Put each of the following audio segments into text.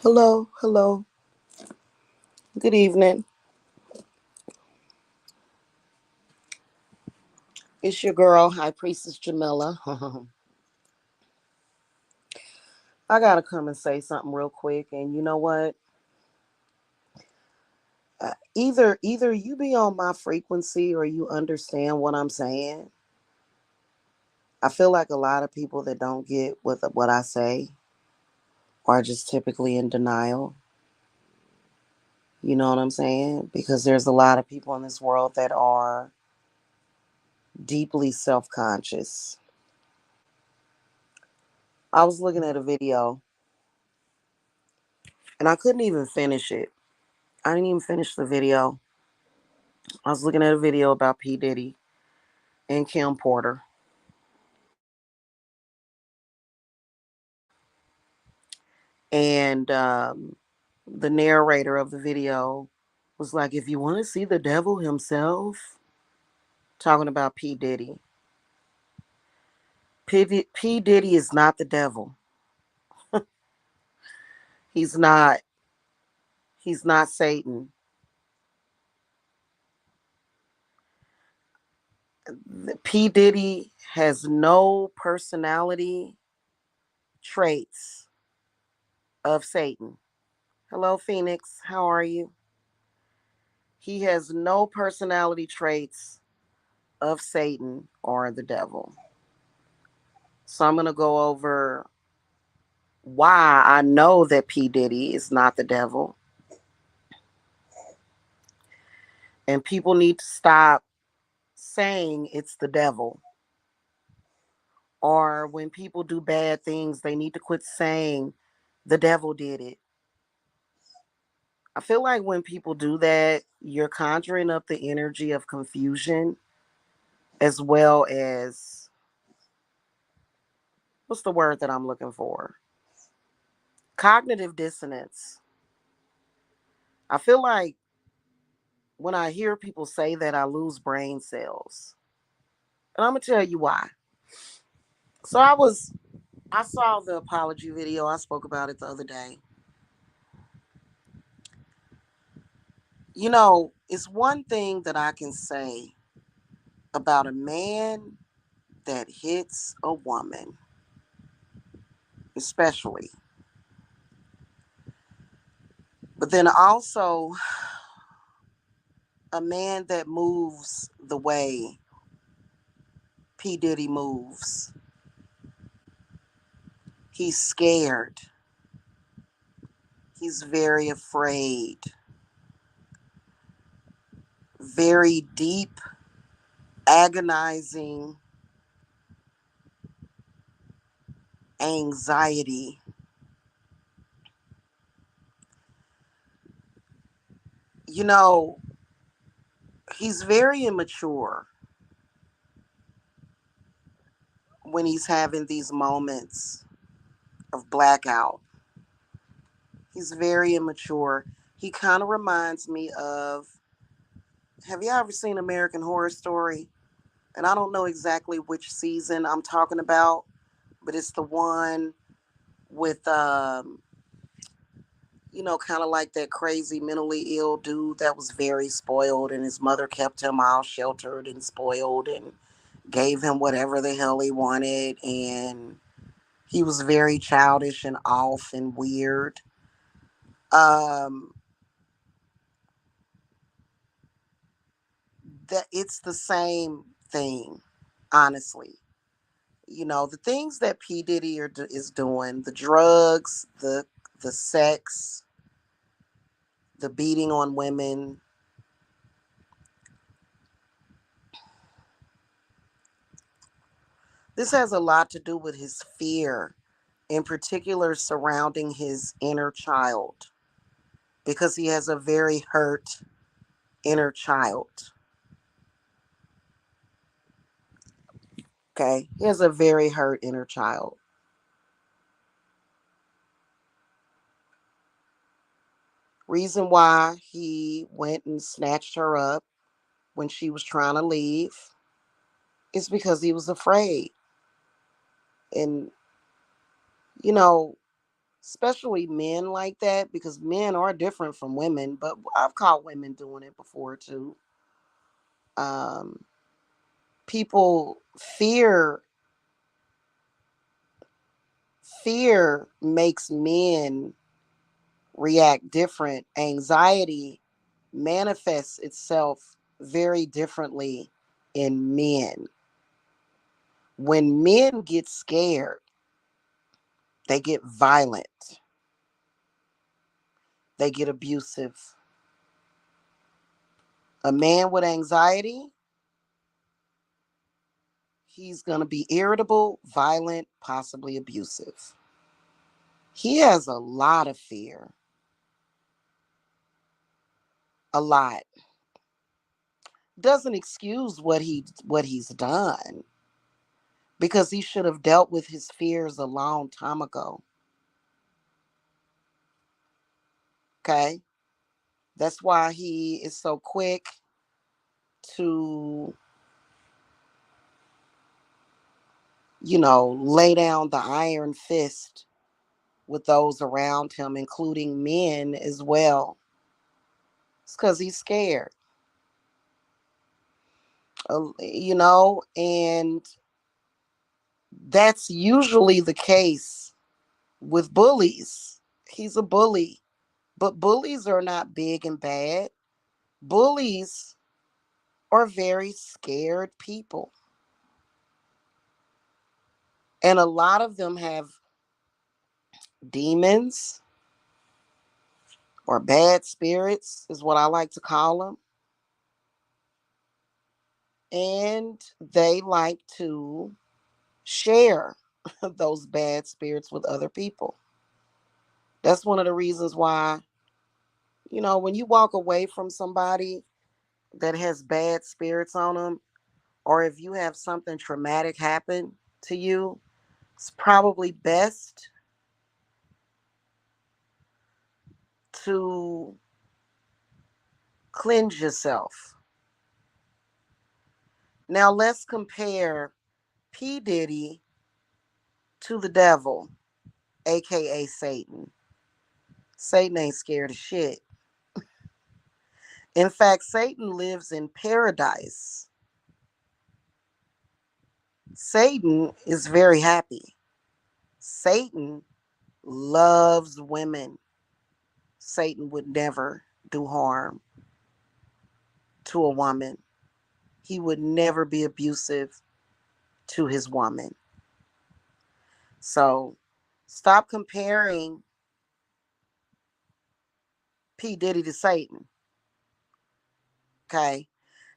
Hello, hello. Good evening. It's your girl, High Priestess Jamila. I gotta come and say something real quick, and you know what? Either you be on my frequency or you understand what I'm saying. I feel like a lot of people that don't get what I say are just typically in denial. You know what I'm saying? Because there's a lot of people in this world that are deeply self-conscious. I was looking at a video and I couldn't even finish it. I didn't even finish the video. I was looking at a video about P. Diddy and Kim Porter. And the narrator of the video was like, if you want to see the devil himself, talking about P. Diddy. P. Diddy is not the devil. He's not. He's not Satan. P. Diddy has no personality traits of Satan. Hello, Phoenix. How are you? He has no personality traits of Satan or the devil. So I'm going to go over why I know that P. Diddy is not the devil. And people need to stop saying it's the devil. Or when people do bad things, they need to quit saying the devil did it. I feel like when people do that, you're conjuring up the energy of confusion as well as what's the word that I'm looking for? Cognitive dissonance. I feel like when I hear people say that, I lose brain cells. And I'm going to tell you why. So I saw the apology video. I spoke about it the other day. You know, it's one thing that I can say about a man that hits a woman, especially. But then also a man that moves the way P. Diddy moves. He's scared. He's very afraid. Very deep, agonizing anxiety. You know, he's very immature when he's having these moments of blackout. He's very immature. He kind of reminds me of, have you ever seen American Horror Story? And I don't know exactly which season I'm talking about, but it's the one with, kind of like that crazy mentally ill dude that was very spoiled, and his mother kept him all sheltered and spoiled and gave him whatever the hell he wanted. And he was very childish and off and weird. Um, that it's the same thing, honestly. You know, the things that P Diddy is doing, the drugs, the sex, the beating on women. This has a lot to do with his fear, in particular surrounding his inner child, because he has a very hurt inner child. Okay, he has a very hurt inner child. Reason why he went and snatched her up when she was trying to leave is because he was afraid. And, you know, especially men like that, because men are different from women, but I've caught women doing it before too. Um, people fear makes men react different. Anxiety manifests itself very differently in men. When men get scared, they get violent, they get abusive. A man with anxiety, he's going to be irritable, violent, possibly abusive. He has a lot of fear, a lot. Doesn't excuse what he's done, because he should have dealt with his fears a long time ago. Okay? That's why he is so quick to, lay down the iron fist with those around him, including men as well. It's because he's scared, and that's usually the case with bullies. He's a bully, but bullies are not big and bad. Bullies are very scared people, and a lot of them have demons or bad spirits, is what I like to call them. And they like to share those bad spirits with other people. That's one of the reasons why, when you walk away from somebody that has bad spirits on them, or if you have something traumatic happen to you, it's probably best to cleanse yourself. Now let's compare P. Diddy to the devil, aka Satan. Satan ain't scared of shit. In fact, Satan lives in paradise. Satan is very happy. Satan loves women. Satan would never do harm to a woman. He would never be abusive to his woman. So stop comparing P. Diddy to Satan. Okay.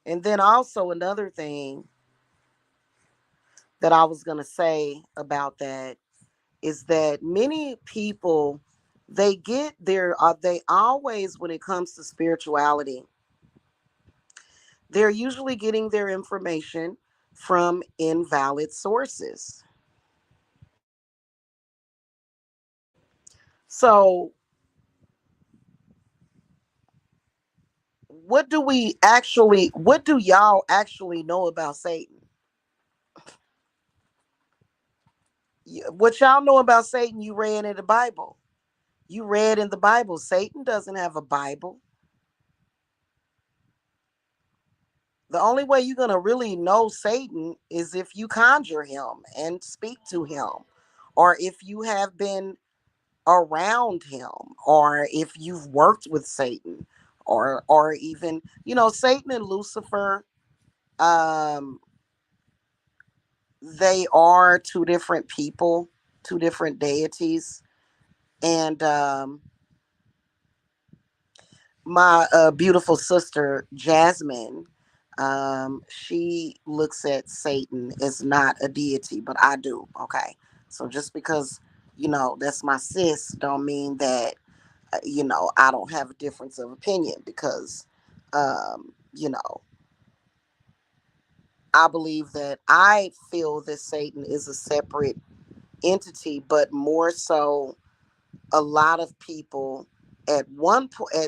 And then also another thing that I was going to say about that is that many people, they always, when it comes to spirituality, they're usually getting their information from invalid sources. So what do y'all actually know about Satan? What y'all know about Satan, you read in the Bible. You read in the Bible, Satan doesn't have a Bible. The only way you're going to really know Satan is if you conjure him and speak to him, or if you have been around him, or if you've worked with Satan, or even, Satan and Lucifer, um they are two different people, two different deities. And my beautiful sister Jasmine, she looks at Satan as not a deity, but I do. Okay, so just because that's my sis, don't mean that I don't have a difference of opinion, because um, you know I believe that I feel that Satan is a separate entity, but more so, a lot of people at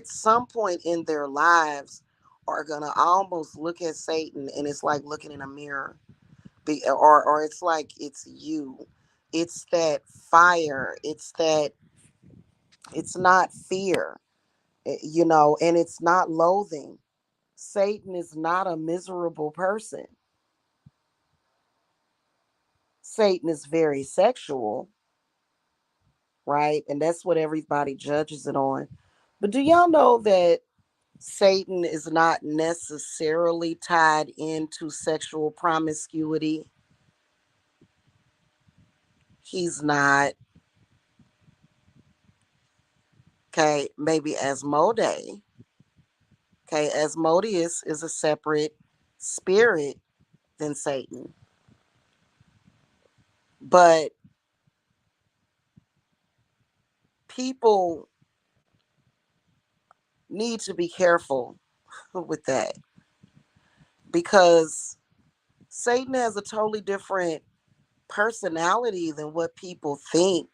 some point in their lives are gonna almost look at Satan, and it's like looking in a mirror. Or it's like it's you. It's that fire. It's that It's not fear, you know, and it's not loathing. Satan is not a miserable person. Satan is very sexual, right? And that's what everybody judges it on. But do y'all know that Satan is not necessarily tied into sexual promiscuity? He's not. Okay, maybe Asmodee. Okay, Asmodeus is a separate spirit than Satan. But people need to be careful with that because Satan has a totally different personality than what people think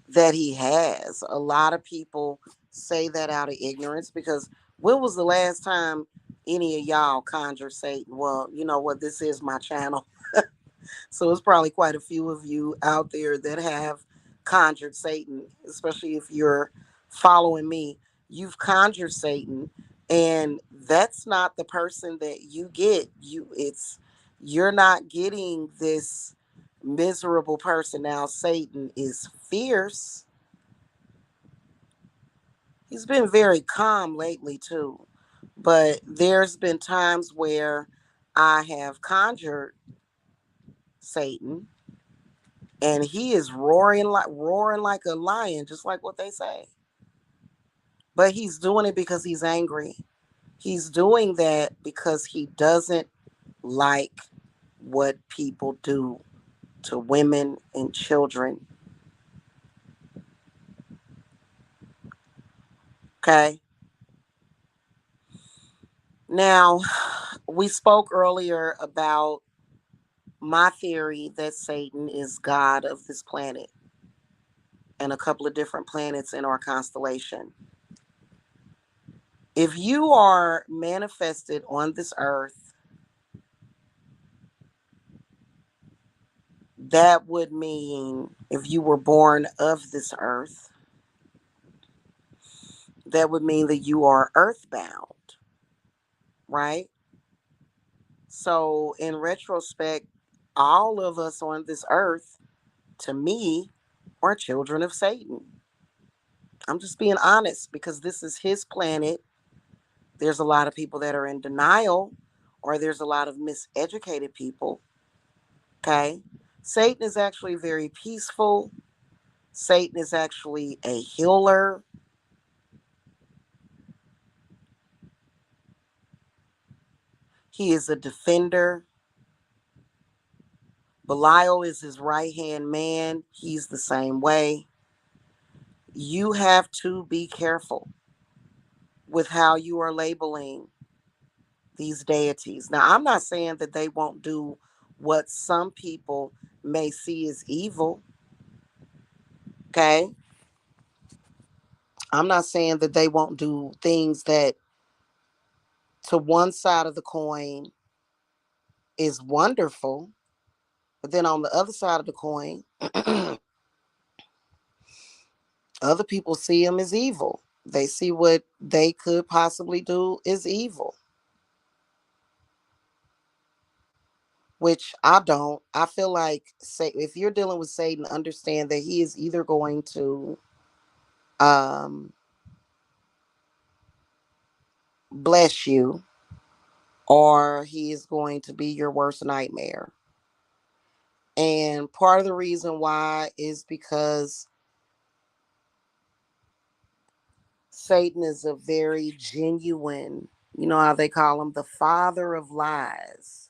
that he has. A lot of people say that out of ignorance because when was the last time any of y'all conjure Satan? Well, you know what? This is my channel. So it's probably quite a few of you out there that have conjured Satan, especially if you're following me. You've conjured Satan, and that's not the person that you get. You're not getting this miserable person. Now Satan is fierce. He's been very calm lately too. But there's been times where I have conjured Satan and he is roaring like a lion, just like what they say. But he's doing it because he's angry. He's doing that because he doesn't like what people do to women and children. Okay. Now, we spoke earlier about my theory that Satan is God of this planet and a couple of different planets in our constellation. If you are manifested on this earth, that would mean if you were born of this earth, that would mean that you are earthbound, right? So, in retrospect, all of us on this earth, to me, are children of Satan. I'm just being honest because this is his planet. There's a lot of people that are in denial, or there's a lot of miseducated people. Okay. Satan is actually very peaceful. Satan is actually a healer. He is a defender. Belial is his right hand man. He's the same way. You have to be careful with how you are labeling these deities. Now, I'm not saying that they won't do what some people may see as evil. Okay. I'm not saying that they won't do things that to one side of the coin is wonderful, but then on the other side of the coin, other people see them as evil. They see what they could possibly do is evil, which I don't. I feel like say if you're dealing with Satan, understand that he is either going to um, bless you or he is going to be your worst nightmare. And part of the reason why is because Satan is a very genuine, you know how they call him the father of lies.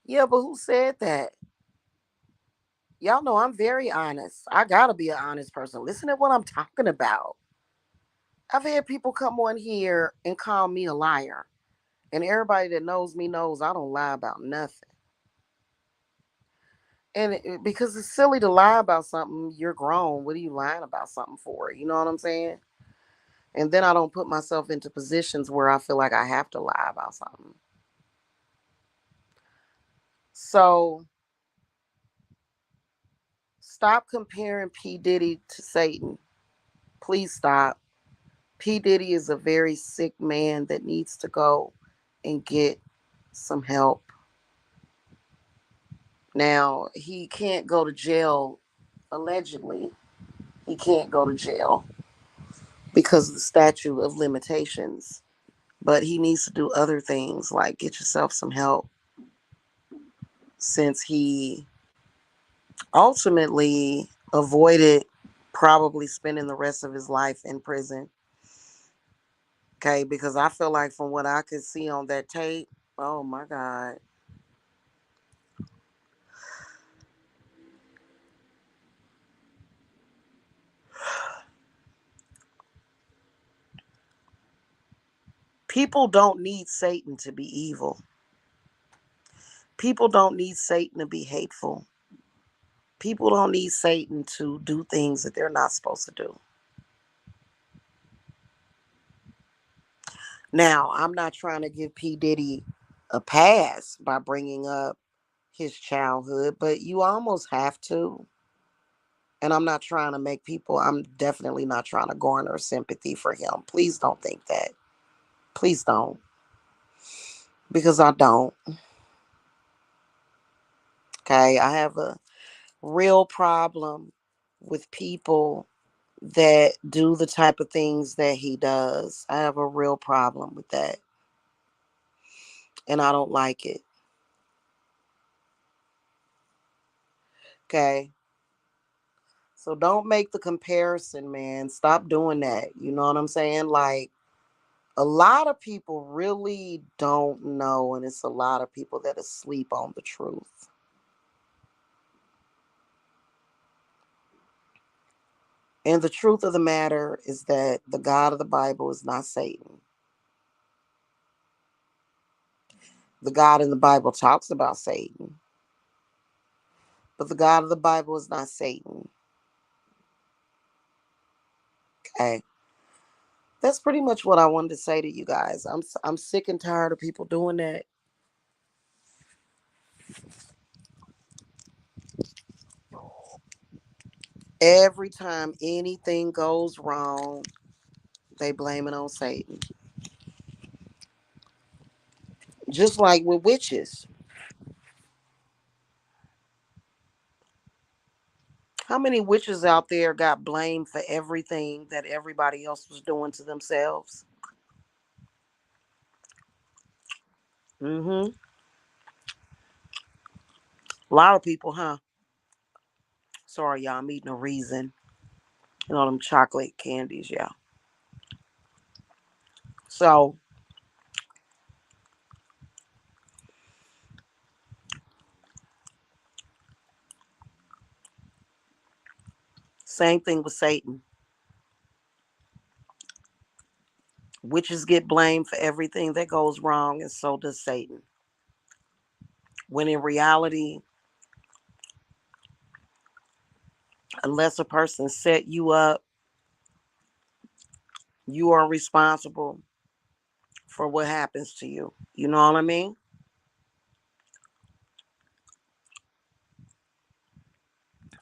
Yeah, but who said that? Y'all know I'm very honest. I gotta be an honest person. Listen to what I'm talking about. I've had people come on here and call me a liar. And everybody that knows me knows I don't lie about nothing. And because it's silly to lie about something, you're grown. What are you lying about something for? You know what I'm saying? And then I don't put myself into positions where I feel like I have to lie about something. So stop comparing P. Diddy to Satan. Please stop. P. Diddy is a very sick man that needs to go and get some help. Now, he can't go to jail, allegedly. He can't go to jail because of the statute of limitations. But he needs to do other things like get yourself some help since he ultimately avoided probably spending the rest of his life in prison. Okay, because I feel like from what I could see on that tape, oh my God. People don't need Satan to be evil. People don't need Satan to be hateful. People don't need Satan to do things that they're not supposed to do. Now, I'm not trying to give P. Diddy a pass by bringing up his childhood, but you almost have to. And I'm definitely not trying to garner sympathy for him. Please don't think that. Please don't. Because I don't. Okay. I have a real problem with people that do the type of things that he does. I have a real problem with that. And I don't like it. Okay. So don't make the comparison, man. Stop doing that. You know what I'm saying? Like, a lot of people really don't know, and it's a lot of people that asleep on the truth. And the truth of the matter is that the God of the Bible is not Satan. The God in the Bible talks about Satan, but the God of the Bible is not Satan. Okay. That's pretty much what I wanted to say to you guys. I'm sick and tired of people doing that. Every time anything goes wrong, they blame it on Satan. Just like with witches. How many witches out there got blamed for everything that everybody else was doing to themselves? Mm-hmm. A lot of people, huh? Sorry, y'all. I'm eating a Reason. You know them chocolate candies, yeah. So, same thing with Satan. Witches get blamed for everything that goes wrong, and so does Satan. When in reality, unless a person set you up, you are responsible for what happens to you. You know what I mean?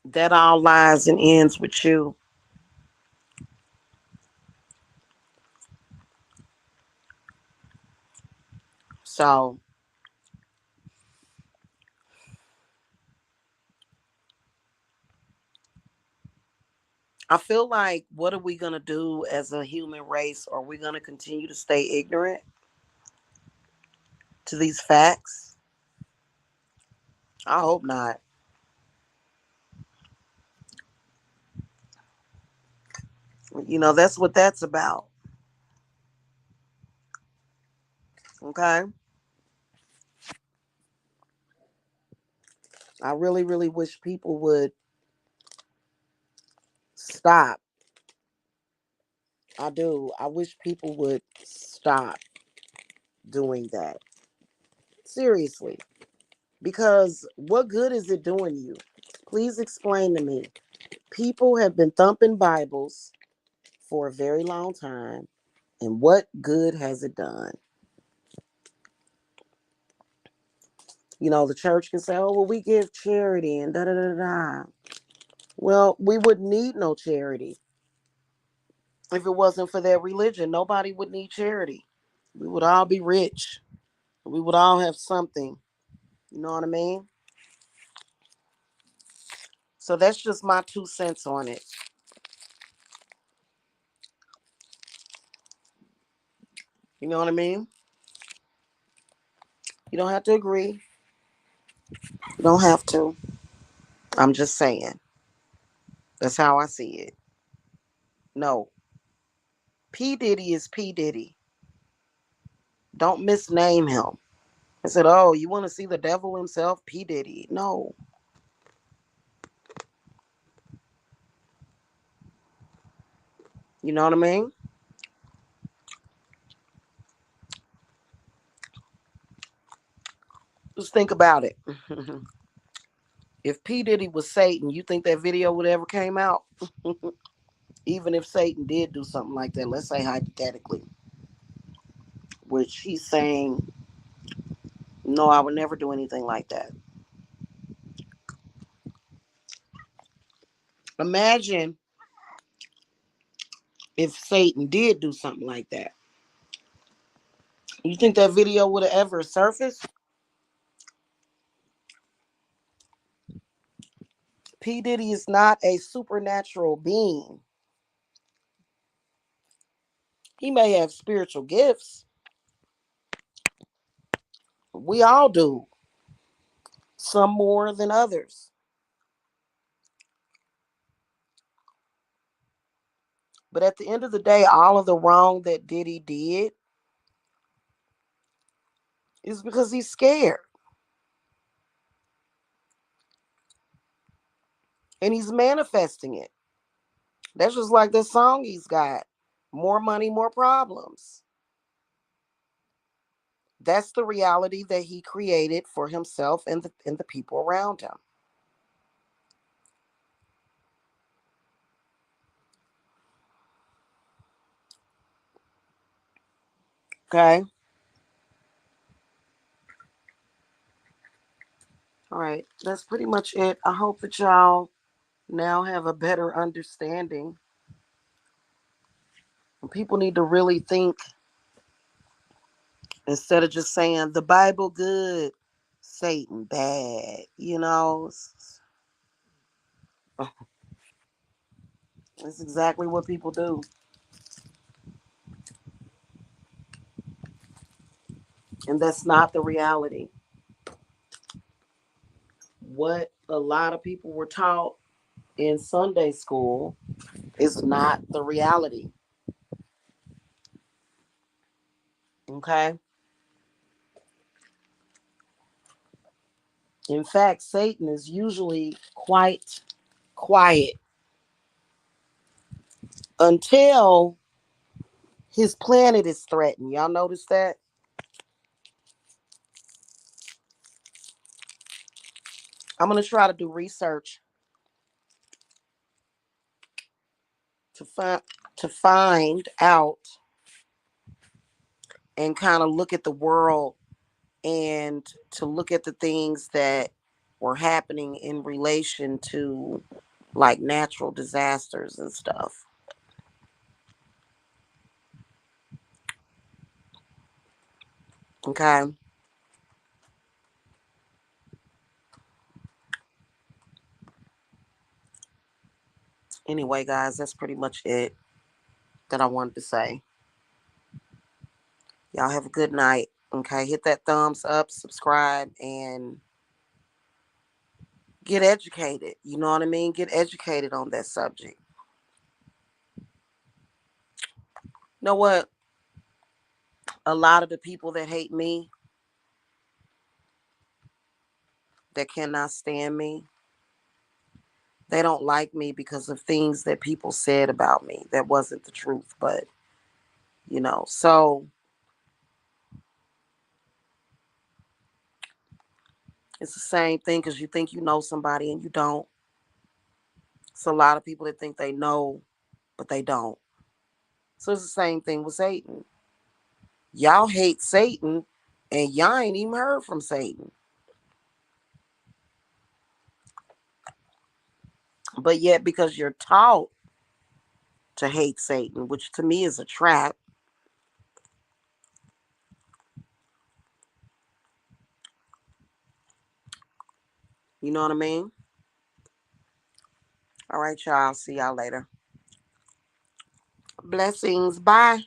That all lies and ends with you. So, I feel like, what are we going to do as a human race? Are we going to continue to stay ignorant to these facts? I hope not. You know, that's what that's about. Okay. I really, really wish people would stop. I do. I wish people would stop doing that. Seriously. Because what good is it doing you? Please explain to me. People have been thumping Bibles for a very long time. And what good has it done? You know, the church can say, oh, well, we give charity and da da da da. Well, we wouldn't need no charity. If it wasn't for their religion, nobody would need charity. We would all be rich. We would all have something. You know what I mean? So that's just my 2 cents on it. You know what I mean? You don't have to agree. You don't have to. I'm just saying. That's how I see it. No. P. Diddy is P. Diddy. Don't misname him. I said, oh, you want to see the devil himself? P. Diddy. No. You know what I mean? Just think about it. If P. Diddy was Satan, you think that video would ever came out? Even if Satan did do something like that, let's say hypothetically, which he's saying, no, I would never do anything like that. Imagine if Satan did do something like that. You think that video would have ever surfaced? P. Diddy is not a supernatural being. He may have spiritual gifts. We all do. Some more than others. But at the end of the day, all of the wrong that Diddy did is because he's scared. And he's manifesting it. That's just like the song he's got. More money, more problems. That's the reality that he created for himself and the people around him. Okay? All right. That's pretty much it. I hope that y'all now have a better understanding. People need to really think instead of just saying the Bible good, Satan bad. That's exactly what people do. And that's not the reality. What a lot of people were taught in Sunday school is not the reality. Okay? In fact, Satan is usually quite quiet until his planet is threatened. Y'all notice that? I'm going to try to do research to find out and kind of look at the world and to look at the things that were happening in relation to like natural disasters and stuff. Okay. Anyway, guys, that's pretty much it that I wanted to say. Y'all have a good night. Okay. Hit that thumbs up, subscribe, and get educated. You know what I mean? Get educated on that subject. You know what? A lot of the people that hate me, that cannot stand me, they don't like me because of things that people said about me that wasn't the truth. But, so it's the same thing because you think you know somebody and you don't. It's a lot of people that think they know, but they don't. So it's the same thing with Satan. Y'all hate Satan and y'all ain't even heard from Satan. But yet, because you're taught to hate Satan, which to me is a trap. You know what I mean? All right, y'all. See y'all later. Blessings. Bye.